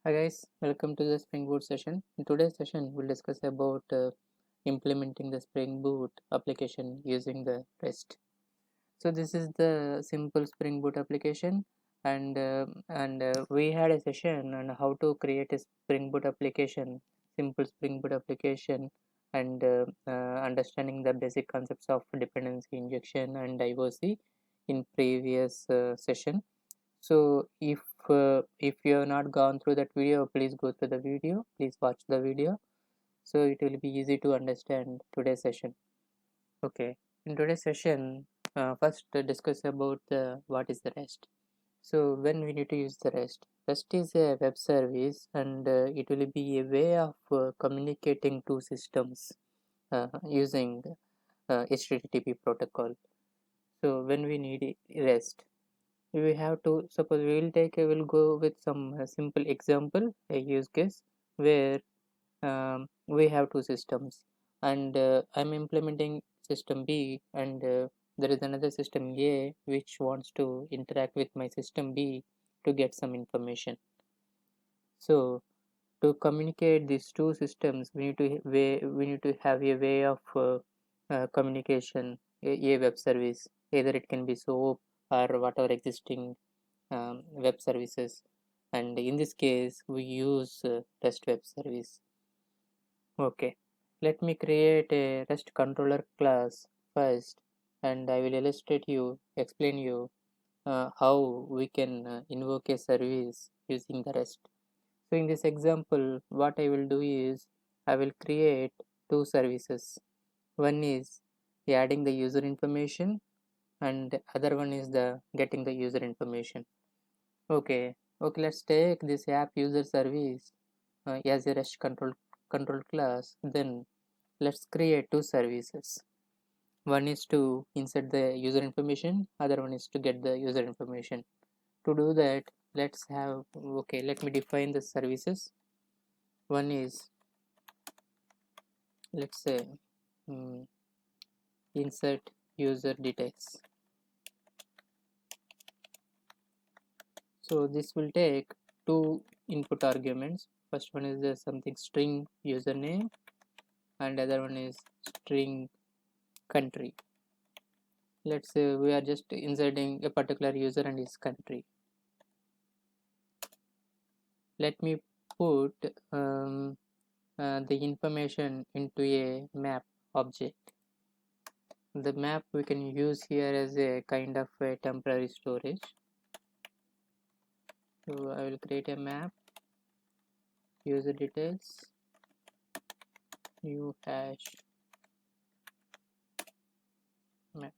Hi guys, welcome to the Spring Boot session. In today's session, we'll discuss about implementing the Spring Boot application using the REST. So this is the simple Spring Boot application, and we had a session on how to create a Spring Boot application, simple Spring Boot application, and understanding the basic concepts of dependency injection and IOC in previous session. So if you have not gone through that video, please go through the video, please watch the video, so it will be easy to understand today's session. Okay, in today's session, first discuss about the what is the REST. So when we need to use the REST is a web service, and it will be a way of communicating two systems using HTTP protocol. So when we need REST, we have to suppose we'll go with some simple example, a use case where we have two systems, and I'm implementing system B, and there is another system A which wants to interact with my system B to get some information. So to communicate these two systems, we need to have a way of communication, a web service. Either it can be SOAP or whatever existing web services, and in this case we use REST web service. Okay, let me create a REST controller class first, and I will explain you how we can invoke a service using the REST. So in this example, what I will do is I will create two services. One is adding the user information, and other one is the getting the user information. Okay, let's take this app user service as a REST control class. Then let's create two services. One is to insert the user information, other one is to get the user information. To do that, let me define the services. One is, let's say, mm, insert user details. So this will take two input arguments. First one is something string username, and other one is string country. Let's say we are just inserting a particular user and his country. Let me put the information into a map object. The map we can use here as a kind of a temporary storage. So I will create a map, user details, new hash map.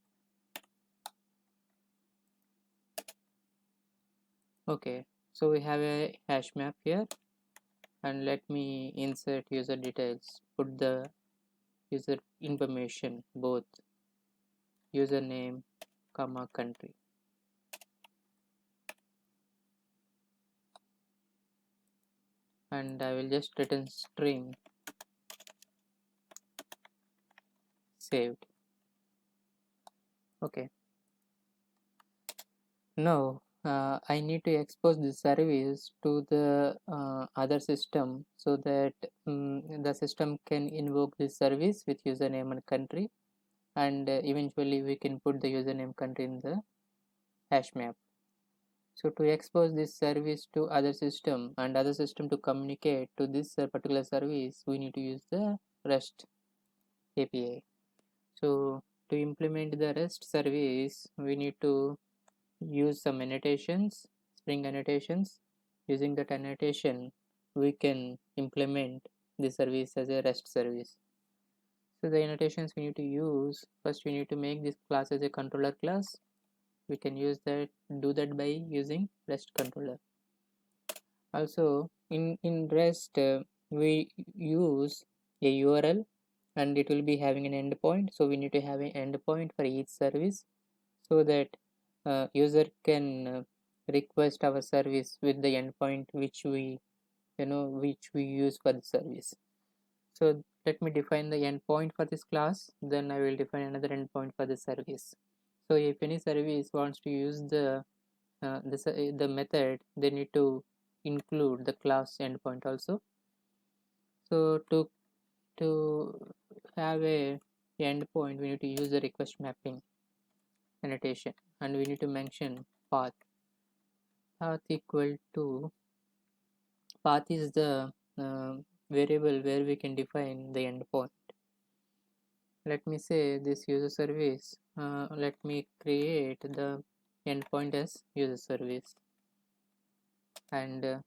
Okay, so we have a hash map here, and let me insert user details, put the user information, both username comma country. And I will just return string saved. Okay, now I need to expose this service to the other system, so that the system can invoke this service with username and country, and eventually we can put the username country in the hash map. So to expose this service to other system and other system to communicate to this particular service, we need to use the REST API. So to implement the REST service, we need to use some annotations, string annotations. Using that annotation, we can implement the service as a REST service. So the annotations we need to use, first we need to make this class as a controller class. We can do that by using REST controller. Also in REST, we use a URL, and it will be having an endpoint. So we need to have an endpoint for each service, so that user can request our service with the endpoint which we use for the service. So let me define the endpoint for this class, then I will define another endpoint for the service. So if any service wants to use the method, they need to include the class endpoint also. So to have a endpoint, we need to use the request mapping annotation, and we need to mention path equal to path is the variable where we can define the endpoint. Let me say this user service. Let me create the endpoint as user service, and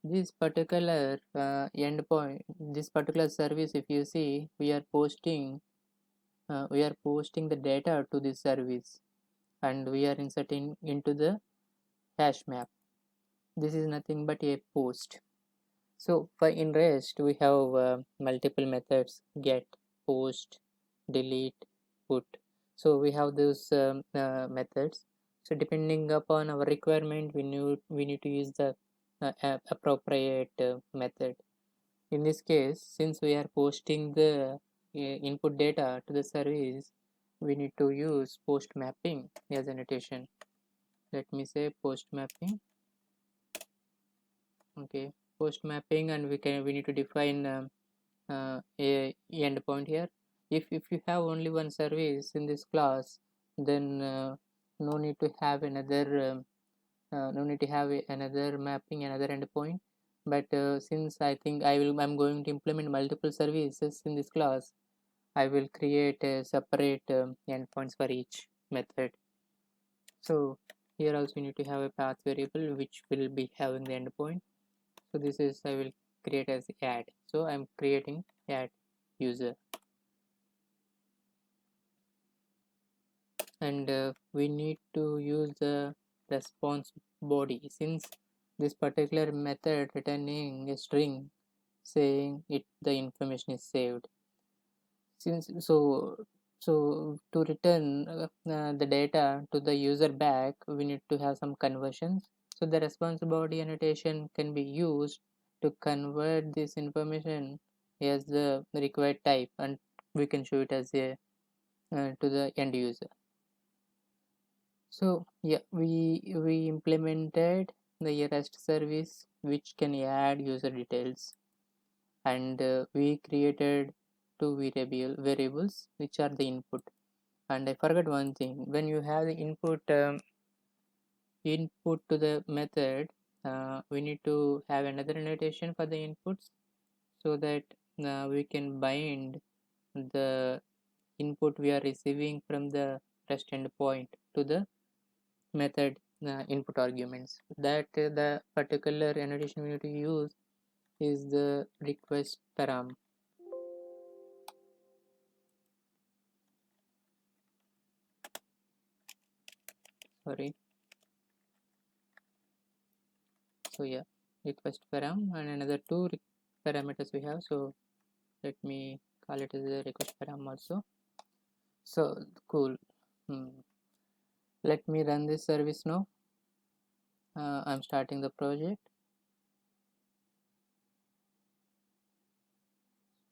this particular endpoint, this particular service, if you see, we are posting the data to this service, and we are inserting into the hash map. This is nothing but a post. So for in REST we have multiple methods: get, post, delete, put. So we have those methods. So depending upon our requirement, we need to use the appropriate method. In this case, since we are posting the input data to the service, we need to use post mapping as a notation. Let me say post mapping. Okay, post mapping, and we need to define a endpoint here. If you have only one service in this class, then no need to have another mapping, another endpoint. But since I think I'm going to implement multiple services in this class, I will create a separate endpoints for each method. So here also we need to have a path variable which will be having the endpoint. So this is I will create as add. So I'm creating add user, and we need to use the response body, since this particular method returning a string saying it the information is saved. Since so to return the data to the user back, we need to have some conversions. So the response body annotation can be used to convert this information as the required type, and we can show it as a to the end user. So yeah, we implemented the REST service which can add user details, and we created two variables which are the input. And I forgot one thing: when you have the input to the method, we need to have another annotation for the inputs, so that we can bind the input we are receiving from the REST endpoint to the method input arguments. That the particular annotation we need to use is the request param. Sorry. So yeah, request param, and another two parameters we have. So let me call it as a request param also. So cool. Let me run this service now. I'm starting the project.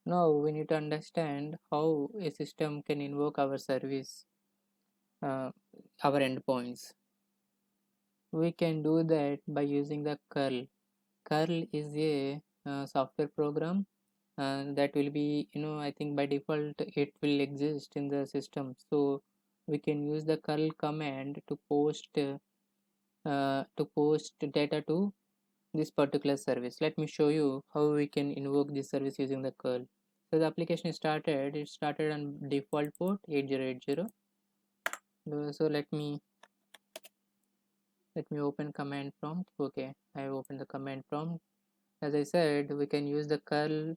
Now we need to understand how a system can invoke our service, our endpoints. We can do that by using the curl. Curl is a software program that will be, I think by default it will exist in the system. So we can use the curl command to post data to this particular service. Let me show you how we can invoke this service using the curl. So the application started. It started on default port 8080. So let me open command prompt. Okay, I opened the command prompt. As I said, we can use the curl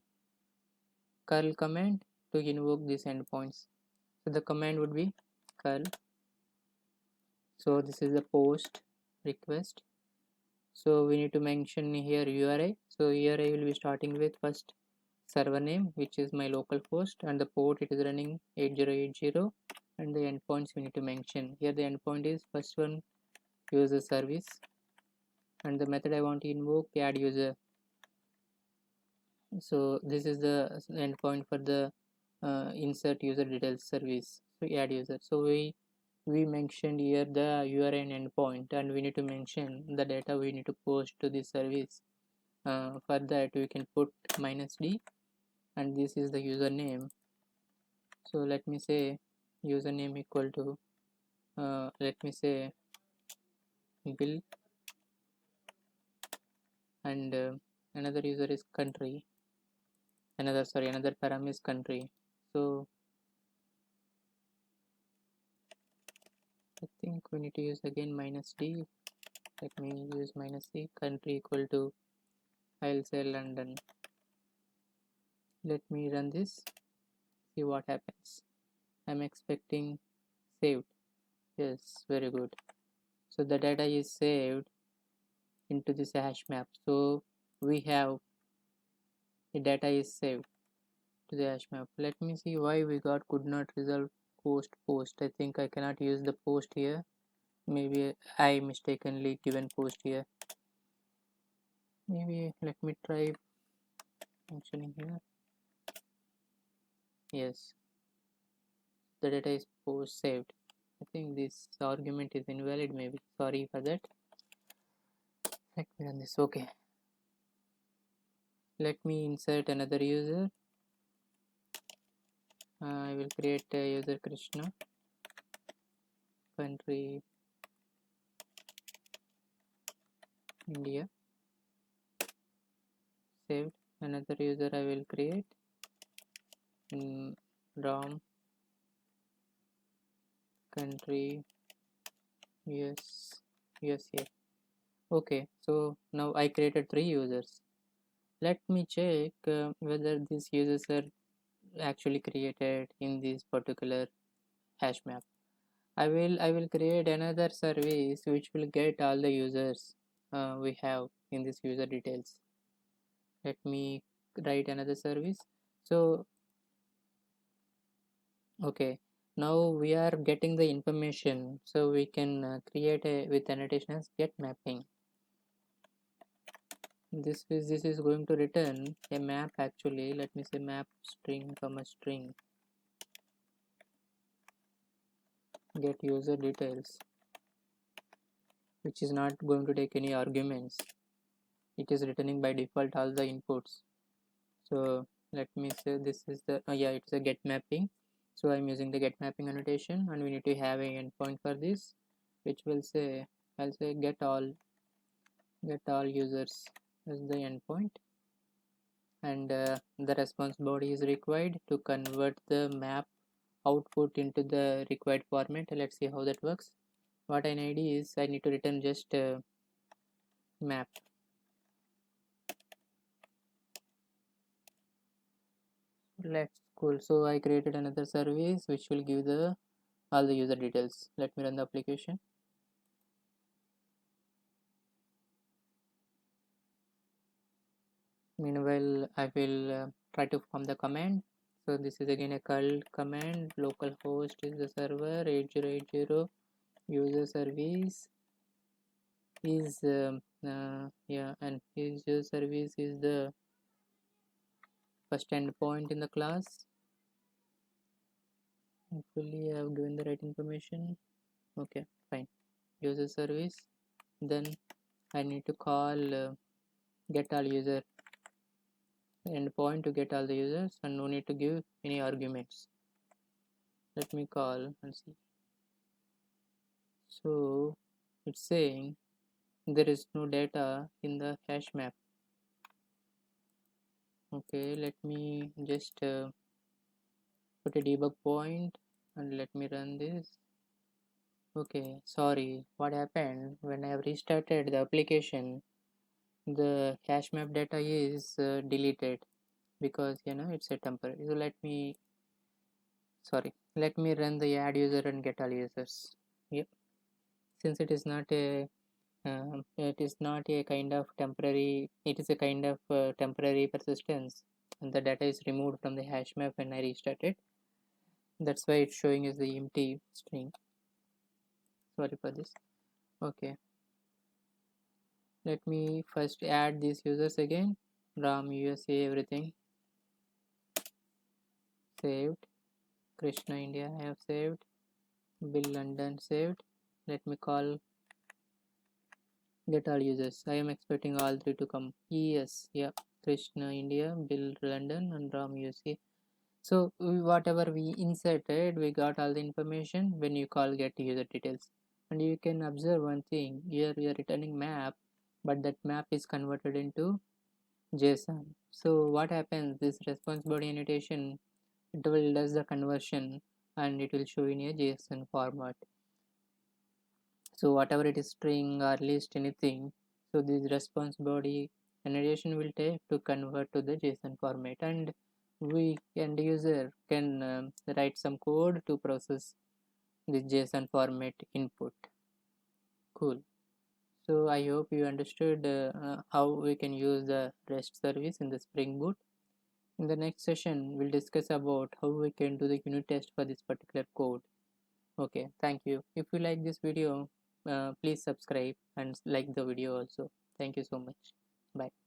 command to invoke these endpoints. So the command would be curl. So this is the post request. So we need to mention here URI. So URI will be starting with first server name, which is my local host, and the port it is running 8080, and the endpoints we need to mention. Here the endpoint is first one, user service, and the method I want to invoke add user. So this is the endpoint for the insert user details service. So add user. So we we mentioned here the URL endpoint, and we need to mention the data we need to post to this service. For that we can put -d, and this is the username. So let me say username equal to let me say bill, and another user is country, another param is country. So I think we need to use again -d. Let me use -c, country equal to, I'll say London. Let me run this, see what happens. I'm expecting saved. Yes, very good. So the data is saved into this hash map. So we have the data is saved to the hash map. Let me see why we got could not resolve post. I think I cannot use the post here. Maybe I mistakenly given post here. Maybe let me try mentioning here. Yes, the data is post saved. I think this argument is invalid, maybe. Sorry for that. Let me run this. Okay. Let me insert another user. I will create a user Krishna, country India, saved. Another user I will create, Ram, country USA. Okay, so now I created 3 users. Let me check whether these users are actually created in this particular hash map. I will create another service which will get all the users we have in this user details. Let me write another service. So okay, now we are getting the information, so we can create a with annotation as get mapping. This is going to return a map. Actually, let me say map string comma string get user details, which is not going to take any arguments. It is returning by default all the inputs. So let me say this is the yeah, it's a get mapping. So I'm using the get mapping annotation, and we need to have a endpoint for this, which will say, I'll say get all users as the endpoint, and the response body is required to convert the map output into the required format. Let's see how that works. What I need is I need to return just map. Let's cool. So I created another service which will give the all the user details. Let me run the application. Meanwhile, I will try to form the command. So this is again a curl command. Localhost is the server. 8080 user service is yeah, and his user service is the first endpoint in the class. Hopefully I have given the right information. Okay, fine. User service. Then I need to call get all user endpoint to get all the users, and no need to give any arguments. Let me call and see. So it's saying there is no data in the hash map. Okay, let me just put a debug point and let me run this. Okay, sorry, what happened when I have restarted the application, the hash map data is deleted because it's a temporary. So let me run the add user and get all users. Yep, since it is not a kind of temporary, it is a kind of temporary persistence, and the data is removed from the hash map when I restart it. That's why it's showing as the empty string. Sorry for this. Okay, let me first add these users again. Ram USA, everything saved. Krishna India I have saved. Bill London saved. Let me call get all users. I am expecting all three to come. Yes, yeah. Krishna India, Bill London, and Ram USA. So whatever we inserted, we got all the information when you call get user details. And you can observe one thing here we are returning map, but that map is converted into JSON. So what happens? This response body annotation, it will does the conversion and it will show in a JSON format. So whatever it is string or list anything, so this response body annotation will take to convert to the JSON format, and we end user can write some code to process the JSON format input. Cool. So I hope you understood how we can use the REST service in the Spring Boot. In the next session, we'll discuss about how we can do the unit test for this particular code. Okay, thank you. If you like this video, please subscribe and like the video also. Thank you so much. Bye.